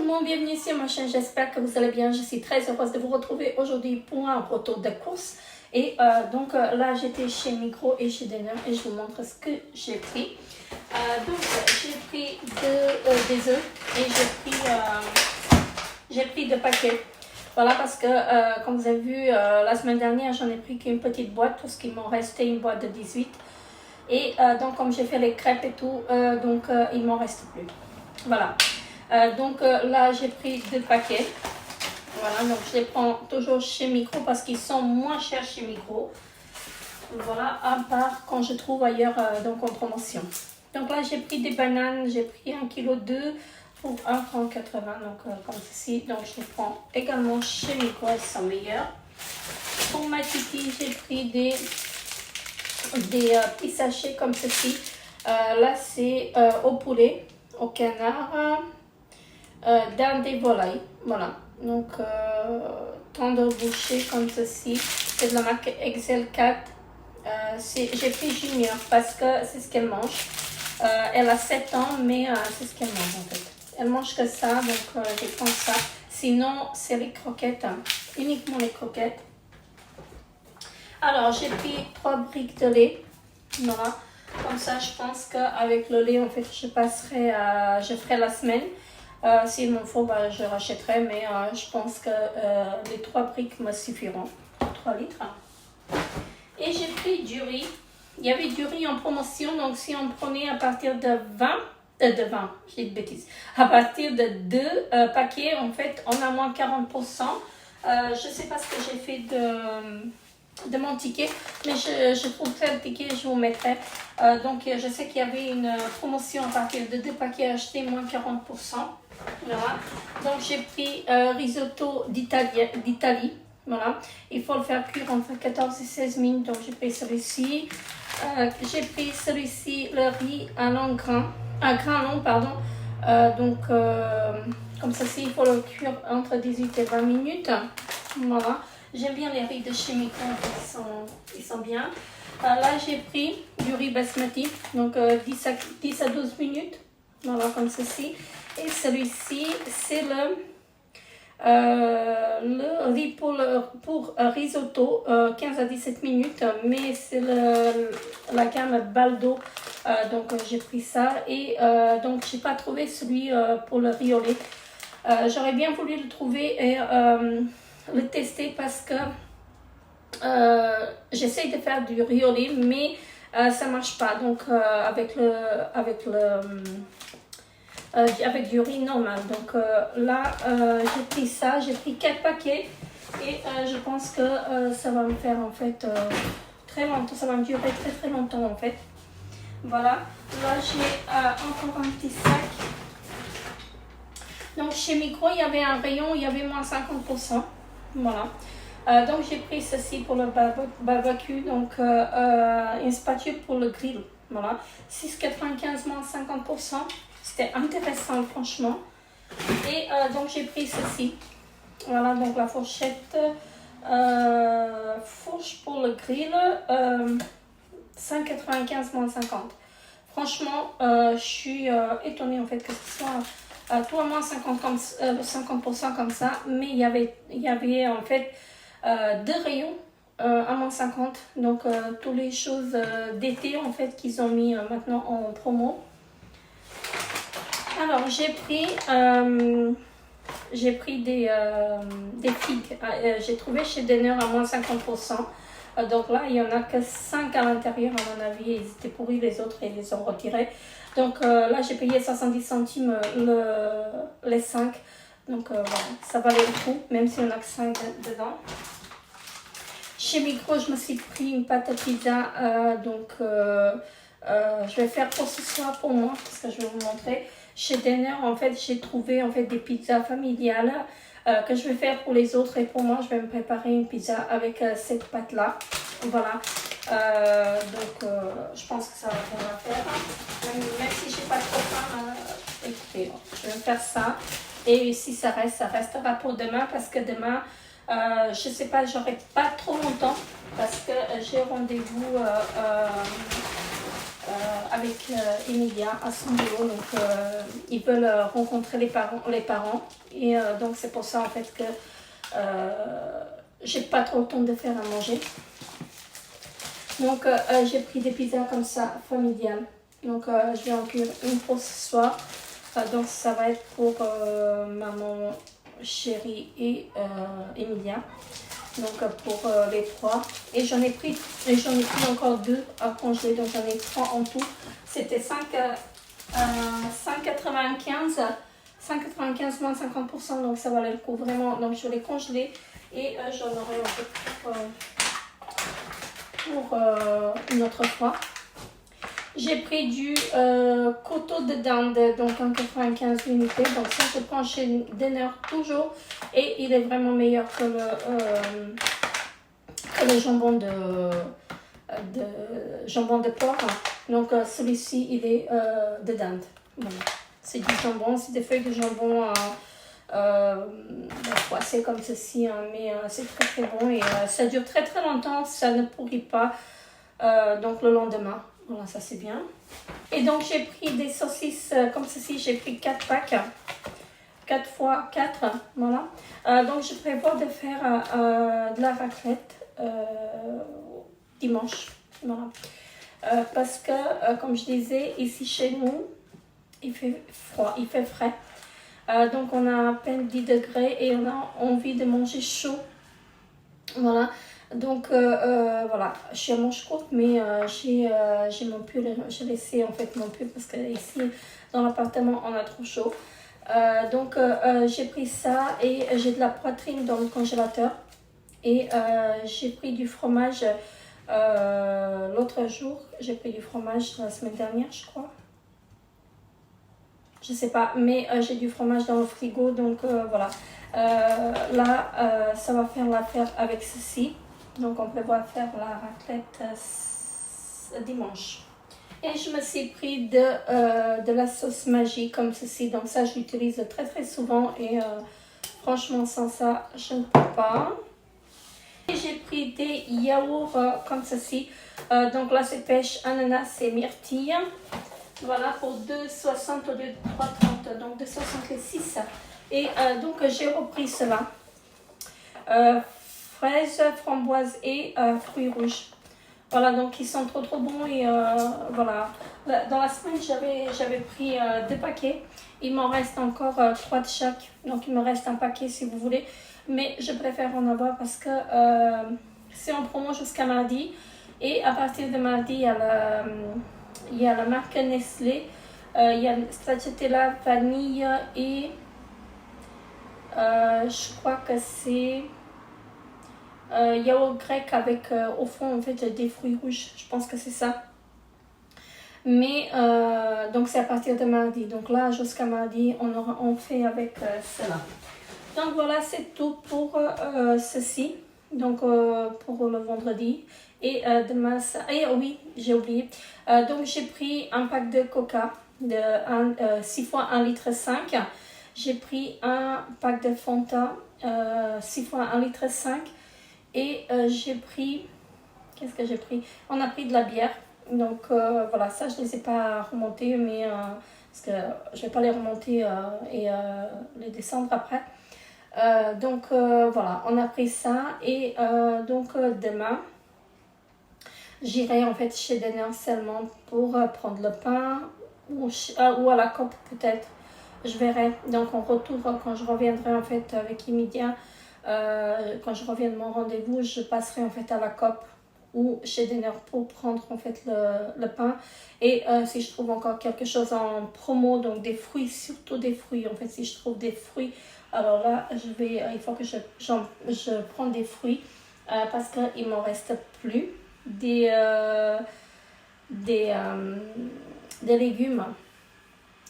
monde, bienvenue sur ma chaîne, j'espère que vous allez bien. Je suis très heureuse de vous retrouver aujourd'hui pour un retour de course. Et donc là j'étais chez Migros et chez Denner et je vous montre ce que j'ai pris. Donc j'ai pris des œufs et j'ai pris 2 paquets. Voilà, parce que comme vous avez vu la semaine dernière, j'en ai pris qu'une petite boîte parce qu'il m'en restait une boîte de 18. Et donc comme j'ai fait les crêpes et tout, il m'en reste plus. Voilà. Là j'ai pris 2 paquets. Voilà, donc je les prends toujours chez Migros parce qu'ils sont moins chers chez Migros. Voilà, à part quand je trouve ailleurs donc en promotion. Donc là j'ai pris des bananes, j'ai pris 1,2 kg pour 1,80 $, donc comme ceci. Donc je les prends également chez Migros, elles sont meilleures. Pour ma titi, j'ai pris des petits sachets comme ceci. Là c'est au poulet, au canard, dinde et volaille. Voilà, donc tendre bouchée comme ceci. C'est de la marque Excel 4. J'ai pris Junior parce que c'est ce qu'elle mange. Elle a 7 ans, mais c'est ce qu'elle mange en fait. Elle mange que ça, donc je prends ça. Sinon, c'est les croquettes, hein. Uniquement les croquettes. Alors, j'ai pris 3 briques de lait. Voilà. Comme ça, je pense qu'avec le lait, en fait, je ferai la semaine. S'il m'en faut, je rachèterai, mais je pense que les 3 briques me suffiront. 3 litres. Et j'ai pris du riz. Il y avait du riz en promotion, donc si on prenait à partir de 20, j'ai de bêtises, à partir de 2 paquets, en fait, on a moins 40%. Je ne sais pas ce que j'ai fait de mon ticket, mais je trouverai le ticket et je vous mettrai. Donc je sais qu'il y avait une promotion à partir de 2 paquets achetés, moins 40%. Voilà. Donc j'ai pris risotto d'Italie. Voilà. Il faut le faire cuire entre 14 et 16 minutes. Donc j'ai pris celui-ci. J'ai pris celui-ci, le riz à grain long, pardon. Comme ceci, il faut le cuire entre 18 et 20 minutes. Voilà. J'aime bien les riz de chez Migros, ils sont bien. Là, j'ai pris du riz basmati, donc 10 à 12 minutes. Voilà, comme ceci. Et celui-ci, c'est le riz pour risotto, 15 à 17 minutes, mais c'est la gamme Baldo, donc j'ai pris ça. Et donc, j'ai pas trouvé celui pour le riz au lait. J'aurais bien voulu le trouver et le tester parce que j'essaye de faire du riz au lait, mais ça marche pas. Donc avec du riz normal. Donc là j'ai pris ça, j'ai pris 4 paquets et je pense que ça va me faire en fait très longtemps, ça va me durer très longtemps en fait. Voilà, là j'ai encore un petit sac. Donc chez Migros, il y avait un rayon, il y avait moins 50%. Voilà. Donc j'ai pris ceci pour le barbecue, donc une spatule pour le grill. Voilà. 6,95 moins 50%. C'était intéressant franchement. Et donc j'ai pris ceci. Voilà, donc la fourchette, fourche pour le grill, 5,95 moins 50. Franchement, je suis étonnée en fait que ce soit tout à moins 50% comme ça, mais il y avait en fait 2 rayons à moins 50, donc toutes les choses d'été en fait qu'ils ont mis maintenant en promo. Alors j'ai pris des figues, j'ai trouvé chez Denner à moins 50%. Donc là, il n'y en a que 5 à l'intérieur, à mon avis. Ils étaient pourris, les autres, et ils les ont retirés. Donc là, j'ai payé 70 centimes les 5. Donc voilà, ça valait le coup, même si on n'a que 5 dedans. Chez Migros, je me suis pris une pâte à pizza. Je vais faire pour ce soir pour moi, parce que je vais vous montrer. Chez Denner, en fait, j'ai trouvé en fait, des pizzas familiales. Que je vais faire pour les autres et pour moi je vais me préparer une pizza avec cette pâte là. Voilà, je pense que ça va bien faire, même si j'ai pas trop faim. Écoutez, je vais faire ça et si ça restera pour demain parce que demain je sais pas, j'aurai pas trop longtemps parce que j'ai rendez-vous avec Emilia à son boulot. Donc ils veulent rencontrer les parents. Et donc c'est pour ça en fait que j'ai pas trop le temps de faire à manger. Donc j'ai pris des pizzas comme ça, familiales. Donc je vais en cuire une pour ce soir. Donc ça va être pour maman, chérie et Emilia. Donc pour les trois. Et j'en ai pris encore 2 à congeler. Donc j'en ai 3 en tout. C'était 5,95 moins 50%. Donc ça valait le coup vraiment. Donc je vais les congeler. Et j'en aurai en fait pour une autre fois. J'ai pris du coteau de dinde, donc en 95 unités. Donc ça, je prends chez Denner toujours. Et il est vraiment meilleur que le jambon de porc. Donc celui-ci, il est de dinde. Voilà. C'est du jambon, c'est des feuilles de jambon froissées comme ceci. Hein, mais c'est très très bon et ça dure très très longtemps. Ça ne pourrit pas donc le lendemain. Voilà, ça c'est bien. Et donc j'ai pris des saucisses comme ceci, j'ai pris 4 packs. 4 fois 4, voilà. Donc je prévois de faire de la raclette dimanche. Voilà. Parce que, comme je disais, ici chez nous, il fait froid, il fait frais. Donc on a à peine 10 degrés et on a envie de manger chaud. Voilà. Donc voilà, je suis à manche courte, mais j'ai mon pull, j'ai laissé en fait mon pull parce que ici dans l'appartement on a trop chaud. Donc j'ai pris ça et j'ai de la poitrine dans le congélateur et j'ai pris du fromage l'autre jour, j'ai pris du fromage la semaine dernière je crois. Je sais pas, mais j'ai du fromage dans le frigo donc voilà. Là ça va faire l'affaire avec ceci. Donc on prévoit faire la raclette dimanche. Et je me suis pris de la sauce Maggi comme ceci. Donc ça je l'utilise très très souvent et franchement sans ça je ne peux pas. Et j'ai pris des yaourts comme ceci. Donc là c'est pêche, ananas et myrtille. Voilà pour 2,60 au lieu de 3,30. Donc 2,66. Et donc j'ai repris cela. Fraises, framboises et fruits rouges. Voilà, donc ils sont trop trop bons et voilà. Dans la semaine, j'avais pris 2 paquets. Il m'en reste encore 3 de chaque. Donc il me reste un paquet si vous voulez. Mais je préfère en avoir parce que c'est en promo jusqu'à mardi. Et à partir de mardi, il y a la marque Nestlé. Il y a stracciatella, vanille et je crois que c'est... yaourt grec avec au fond en fait des fruits rouges, je pense que c'est ça. Mais donc c'est à partir de mardi, donc là jusqu'à mardi on fait avec cela. Donc voilà, c'est tout pour ceci, donc pour le vendredi. Et demain ça... Et oui, j'ai oublié, donc j'ai pris un pack de coca de 6 fois 1,5 litre. J'ai pris un pack de Fanta 6 fois 1,5 litre. Et j'ai pris, qu'est-ce que j'ai pris? On a pris de la bière. Donc voilà, ça je ne les ai pas remontés, mais parce que je ne vais pas les remonter et les descendre après. Donc voilà, on a pris ça. Et donc demain, j'irai en fait chez Denner seulement pour prendre le pain ou à la COP peut-être. Je verrai. Donc on retourne quand je reviendrai en fait avec Emilia. Quand je reviens de mon rendez-vous, je passerai en fait à la COP ou chez Denner pour prendre en fait le pain. Et si je trouve encore quelque chose en promo, donc des fruits, surtout des fruits. En fait, si je trouve des fruits, alors là, il faut que je prends des fruits parce qu'il ne m'en reste plus des légumes.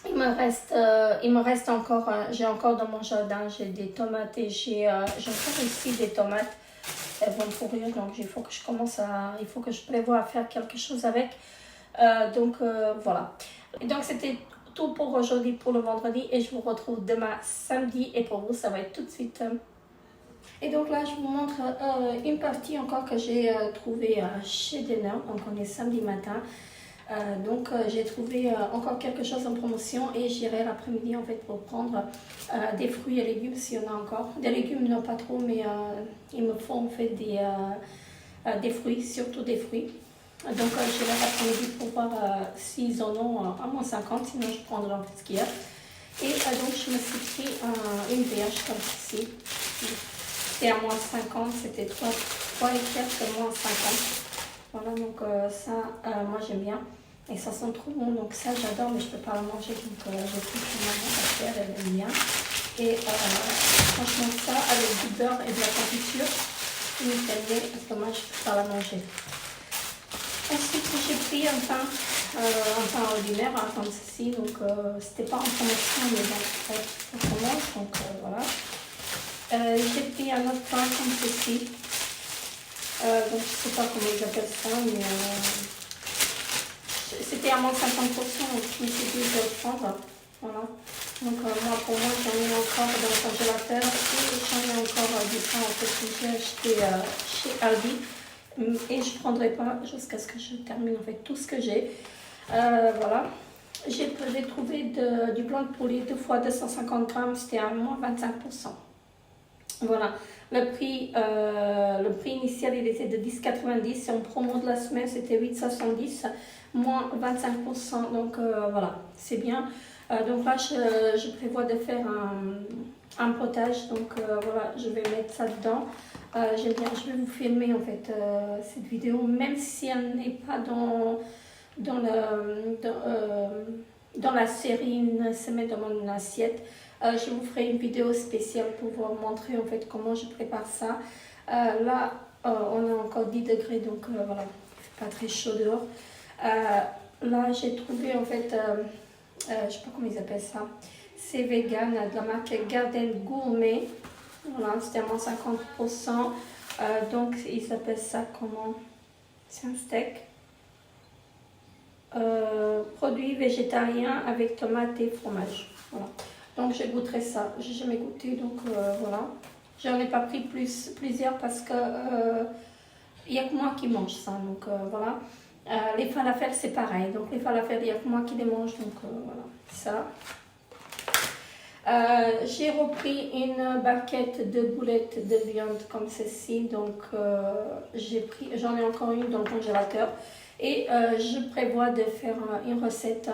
Il me reste encore, j'ai encore dans mon jardin, j'ai des tomates et j'ai encore ici des tomates. Elles vont pourrir, donc il faut que je prévoie à faire quelque chose avec. Donc voilà. Et donc c'était tout pour aujourd'hui, pour le vendredi. Et je vous retrouve demain samedi. Et pour vous, ça va être tout de suite. Et donc là, je vous montre une partie encore que j'ai trouvée chez Denner. Donc on est samedi matin. J'ai trouvé encore quelque chose en promotion et j'irai l'après-midi en fait pour prendre des fruits et légumes s'il y en a encore. Des légumes non pas trop, mais il me faut en fait des fruits, surtout des fruits. J'irai l'après-midi pour voir s'ils en ont à moins 50, sinon je prendrai en fait ce qu'il y a. Et donc je me suis pris une vierge comme ceci. C'était à moins 50, c'était 3 et quelques moins 50. Voilà, donc moi j'aime bien. Et ça sent trop bon, donc ça j'adore, mais je ne peux pas le manger, donc j'ai pris pour maman parce qu'elle aime bien. Et franchement ça, avec du beurre et de la confiture, nickel, parce que moi je ne peux pas la manger. Ensuite j'ai pris un pain ordinaire, comme ceci, donc c'était pas en promotion, mais bon, ça mange, donc voilà. J'ai pris un autre pain comme ceci, donc je ne sais pas comment ils appellent ça, mais c'était à moins 50%, donc je me suis dit je vais le prendre. Voilà. Donc moi pour moi j'en ai encore dans le congélateur et j'en ai encore du pain en fait, que j'ai acheté chez Aldi. Et je ne prendrai pas jusqu'à ce que je termine en fait tout ce que j'ai. Voilà. J'ai trouvé du blanc de poulet 2 fois 250 grammes, c'était à moins 25%. Voilà. Le prix initial il était de 10,90 et en promo de la semaine c'était 8,70, moins 25%. Donc voilà, c'est bien. Donc là je prévois de faire un potage, donc voilà, je vais mettre ça dedans. J'aime bien, je vais vous filmer en fait cette vidéo, même si elle n'est pas dans la série Une semaine dans mon assiette. Je vous ferai une vidéo spéciale pour vous montrer en fait comment je prépare ça. Là, on a encore 10 degrés, donc voilà, il fait pas très chaud dehors. Là, j'ai trouvé en fait, je sais pas comment ils appellent ça, c'est vegan de la marque Garden Gourmet. Voilà, c'était à moins 50%. Donc, ils appellent ça comment? C'est un steak. Produit végétarien avec tomate et fromage. Voilà. Donc, je goûterai ça. J'ai jamais goûté, donc voilà. J'en ai pas pris plusieurs parce que il n'y a que moi qui mange ça. Donc, voilà. Les falafels, c'est pareil. Donc, les falafels, il n'y a que moi qui les mange. Donc, voilà. Ça. J'ai repris une barquette de boulettes de viande comme ceci, donc j'en ai encore une dans le congélateur et je prévois de faire une recette.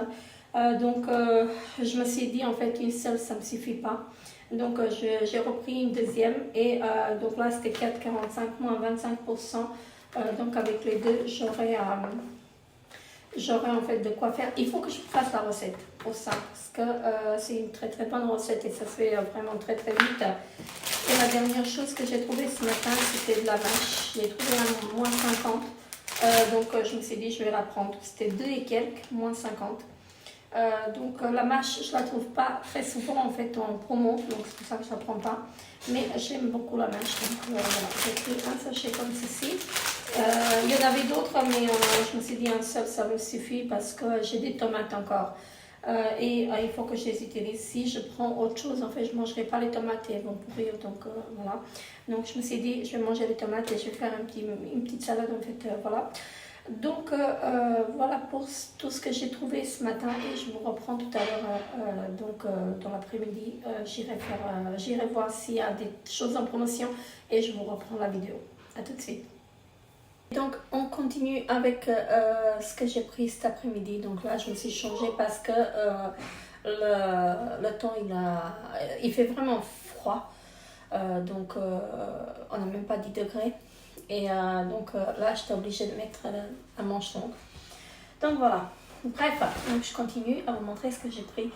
Je me suis dit en fait une seule ça ne me suffit pas, donc j'ai repris une deuxième et donc là c'était 4,45 moins 25%, donc avec les deux j'aurai en fait de quoi faire. Il faut que je fasse la recette pour ça parce que c'est une très très bonne recette et ça se fait vraiment très très vite. Et la dernière chose que j'ai trouvée ce matin, c'était de la mâche. J'ai trouvé à moins 50, je me suis dit je vais la prendre. C'était 2 et quelques, moins 50. La mâche, je la trouve pas très souvent en fait en promo, donc c'est pour ça que je la prends pas. Mais j'aime beaucoup la mâche, donc voilà, j'ai pris un sachet comme ceci. Il y en avait d'autres, mais je me suis dit un seul ça me suffit parce que j'ai des tomates encore. Il faut que je les utilise. Si je prends autre chose, en fait, je ne mangerai pas les tomates et elles vont pourrir. Donc voilà. Donc je me suis dit, je vais manger les tomates et je vais faire une petite salade en fait. Voilà. Donc voilà pour tout ce que j'ai trouvé ce matin et je vous reprends tout à l'heure. Dans l'après-midi, j'irai voir s'il y a des choses en promotion et je vous reprends la vidéo. À tout de suite. Donc on continue avec ce que j'ai pris cet après-midi. Donc là je me suis changée parce que le temps il fait vraiment froid. On n'a même pas 10 degrés. Et là j'étais obligée de mettre un manche longue. Donc voilà. Bref, donc je continue à vous montrer ce que j'ai pris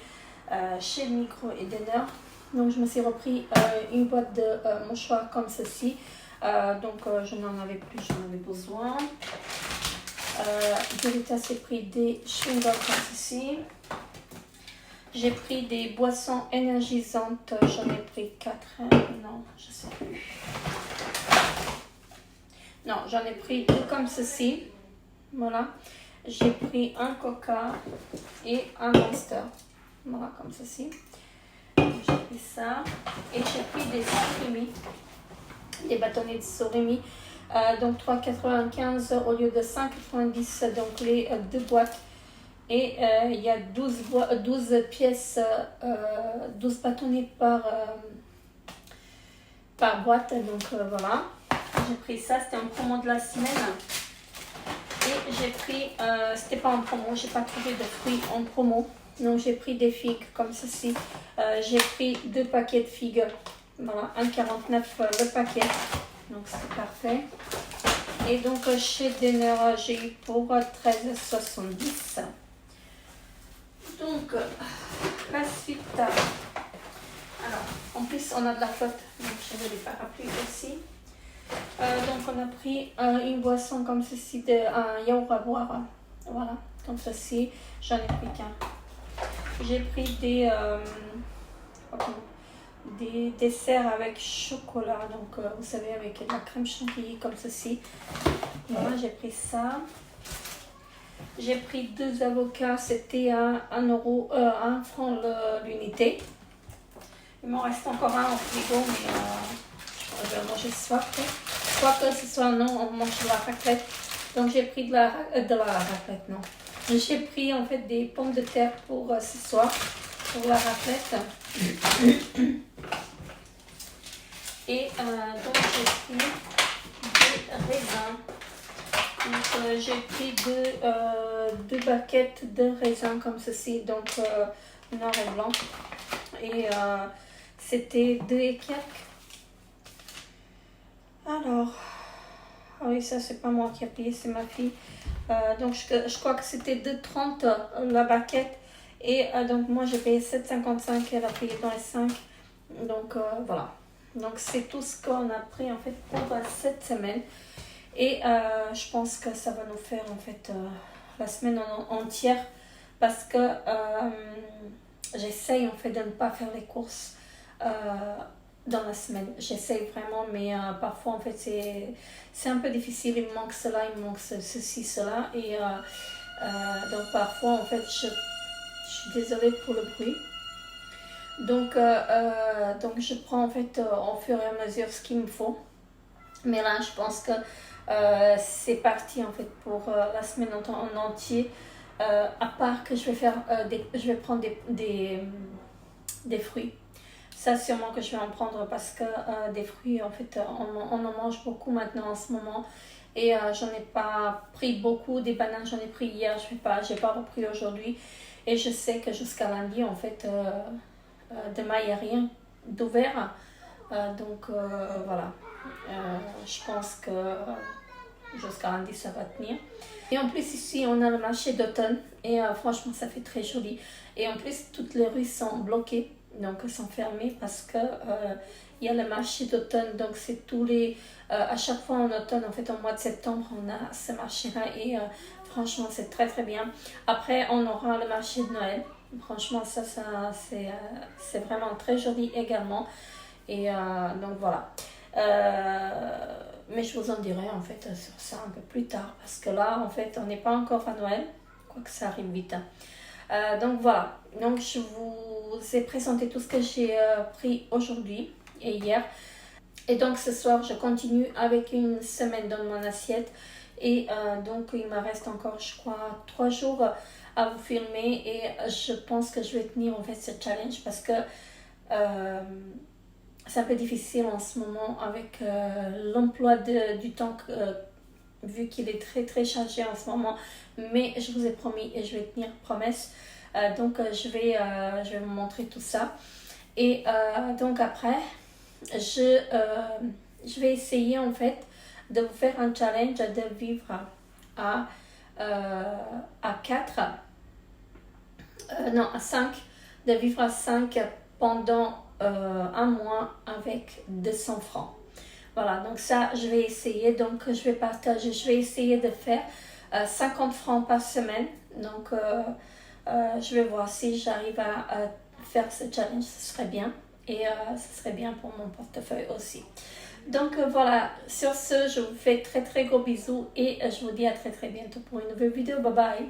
chez Micro et Denner. Donc je me suis repris une boîte de mouchoirs comme ceci. Je n'en avais plus, j'en avais besoin. J'ai pris des chewing-gums comme ceci. J'ai pris des boissons énergisantes, j'en ai pris 4. Non, je sais plus. Non, j'en ai pris 2 comme ceci. Voilà. J'ai pris un Coca et un Monster. Voilà, comme ceci. J'ai pris ça. Et j'ai pris des surimi. Des bâtonnets de surimi, donc 3,95 au lieu de 5,90, donc les 2 boîtes Et il y a 12 pièces, 12 bâtonnets par boîte. Donc voilà, j'ai pris ça, c'était en promo de la semaine. Et j'ai pris, c'était pas en promo, j'ai pas trouvé de fruits en promo. Donc j'ai pris des figues comme ceci. J'ai pris 2 paquets de figues. Voilà, 1,49 le paquet. Donc c'est parfait. Et donc chez Denner, j'ai eu pour 13,70. Donc la suite. Alors, en plus on a de la flotte. Donc je vais les parapluies aussi. Donc on a pris une boisson comme ceci, un yaourt à boire. Voilà, comme ceci. J'en ai pris qu'un. J'ai pris des desserts avec chocolat, donc vous savez, avec de la crème chantilly comme ceci. Voilà, j'ai pris ça. J'ai pris 2 avocats, c'était à 1 franc l'unité. Il m'en reste encore un au frigo, mais je vais manger ce soir. Soit que ce soit non, on mange de la raclette. Donc j'ai pris de la raclette, non. J'ai pris en fait des pommes de terre pour ce soir, pour la raclette. Et donc j'ai pris des raisins. Donc j'ai pris deux baguettes de raisins comme ceci, donc noir et blanc. Et c'était 2 et quelques. Alors, ah oui, ça c'est pas moi qui ai payé, c'est ma fille. Donc je crois que c'était 2,30 la baguette. Et donc moi j'ai payé 7,55, elle a payé dans les 5. Donc voilà. Donc c'est tout ce qu'on a pris en fait pour cette semaine. Et je pense que ça va nous faire en fait la semaine entière. Parce que j'essaye en fait de ne pas faire les courses dans la semaine. J'essaye vraiment, mais parfois en fait c'est un peu difficile. Il me manque cela, il me manque ceci, cela. Et donc parfois en fait je suis désolée pour le bruit. Donc je prends en fait au fur et à mesure ce qu'il me faut. Mais là je pense que c'est parti en fait pour la semaine en entier. À part que je vais faire je vais prendre des fruits. Ça sûrement que je vais en prendre parce que des fruits en fait on en mange beaucoup maintenant en ce moment. Et j'en ai pas pris beaucoup. Des bananes j'en ai pris hier, j'ai pas repris aujourd'hui. Et je sais que jusqu'à lundi en fait demain il n'y a rien d'ouvert. Donc voilà. Je pense que jusqu'à lundi ça va tenir. Et en plus ici on a le marché d'automne et franchement ça fait très joli. Et en plus toutes les rues sont bloquées, donc sont fermées parce que il y a le marché d'automne. Donc c'est à chaque fois en automne, en fait au mois de septembre on a ce marché là. Et franchement c'est très très bien. Après on aura le marché de Noël. Franchement ça c'est vraiment très joli également. Et donc voilà. Mais je vous en dirai en fait sur ça un peu plus tard parce que là en fait on n'est pas encore à Noël, quoique ça arrive vite. Donc voilà, donc je vous ai présenté tout ce que j'ai pris aujourd'hui et hier. Et donc ce soir je continue avec une semaine dans mon assiette. Et donc il me reste encore je crois 3 jours à vous filmer. Et je pense que je vais tenir en fait ce challenge parce que c'est un peu difficile en ce moment avec l'emploi du temps vu qu'il est très très chargé en ce moment. Mais je vous ai promis et je vais tenir promesse. Donc je vais vous montrer tout ça. Et donc après, je vais essayer en fait de vous faire un challenge de vivre à 4, non à 5, de vivre à 5 pendant un mois avec 200 francs. Voilà, donc ça je vais essayer. Donc je vais partager, je vais essayer de faire 50 francs par semaine. Donc je vais voir si j'arrive à faire ce challenge, ce serait bien. Et ce serait bien pour mon portefeuille aussi. Donc voilà, sur ce, je vous fais très très gros bisous et je vous dis à très très bientôt pour une nouvelle vidéo. Bye bye.